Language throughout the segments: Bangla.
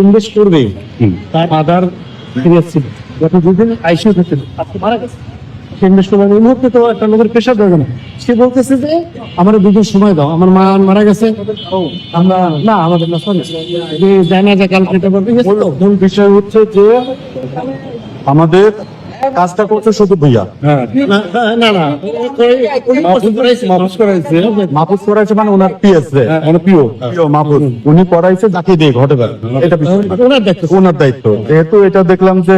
ইনভেস্ট করবে তার ফাদার সিরিয়াস ছিল, গত দুদিন আইসিইউ থাকতেন, আজকে মারা গেছে। সে ইনভেস্ট করবে এই মুহূর্তে, তো একটা লোকের প্রেশার দেবে না। সে বলতেছে যে আমার দুদিন সময় দাও, আমার মা মারা গেছে, আমরা না আমাদের না সরি যে জানাজা কালকে এটা করবে। মূল বিষয় হচ্ছে যে আমাদের কাজটা করছে শুধু ভুইয়া, না না মাহফুজ করাইছে মানে ওনার পিএসএ পিও মাহফুজ উনি করাইছে যাকে দিয়ে ঘটে এটা ওনার দায়িত্ব। যেহেতু এটা দেখলাম যে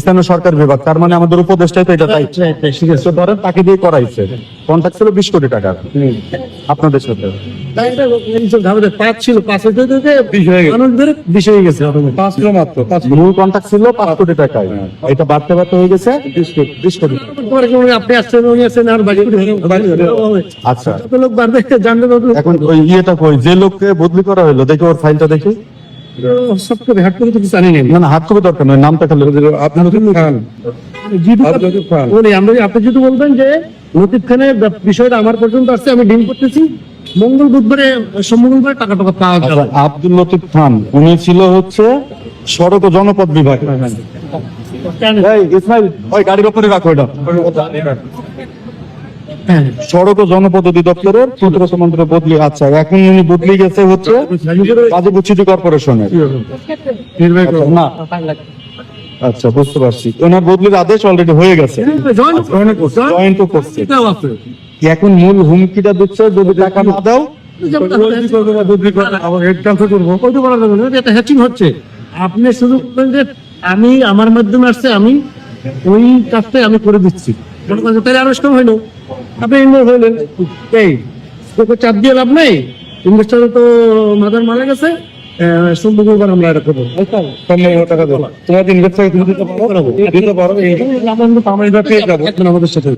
স্থানীয় সরকার বিভাগ, তার মানে আমাদের উপদেষ্টাই তো এটা দায়িত্ব। ঠিক আছে, ধরেন তাকে দিয়ে করাইছে, কন্ট্রাক্ট ছিল 20 কোটি টাকা আপনাদের সাথে। মূল কন্ট্রাক্ট ছিল 5 কোটি টাকায়, এটা বাড়তে বাড়তে হয়ে গেছে 20 কোটি। আপনি আসছেন উনি আসছেন আর বাড়ি আচ্ছা, লোক বাড়বে জানলে এখন ওই ইয়েটা কই, যে লোককে বদলি করা হলো দেখি ওর ফাইলটা দেখি। সব করে হাট করে তো কিছু জানি না না, হাত কপি দরকার নয়, নামটা খালি আপনার আপনি যদি বলবেন যে লতিফ খানের বিষয়টা আমার পর্যন্ত আসছে, আমি ডিল করতেছি, মঙ্গল বুধবারে মঙ্গলবারে টাকা পাওয়া যাবে। আব্দুল লতিফ খান উনি ছিল হচ্ছে সড়ক ও জনপথ বিভাগ। এই ইসমাইল ওই গাড়ির উপরে রাখো এটা। সড়ক ও জনপথ অধিদপ্তরের প্রতিরক্ষা মন্ত্রী বদলি। আচ্ছা, এখন উনি বদলি গেছে হচ্ছে গাজীপুর সিটি কর্পোরেশনের না। আচ্ছা, বুঝতে পারছি, ওনার বদলির আদেশ অলরেডি হয়ে গেছে, জয়েন্ট করছে। এখন মূল হুমকিটা দিচ্ছে যদি টাকা না দাও হচ্ছে। আপনি শুধু বলবেন যে আমি আমার মাধ্যমে আসছে, আমি ওই কাজটাই আমি করে দিচ্ছি, তাহলে আরো কম হইলো। আপনি ইনভলভ হইলেন, এই চাপ দিয়ে লাভ নেই। ইনভেস্টার তো মাদার মারা গেছে, সম্ভববার আমরা এটা করবো। টাকা দেবো, তোমার ইনভেস্ট তুমি দিতে পারো, আমাদের সাথে।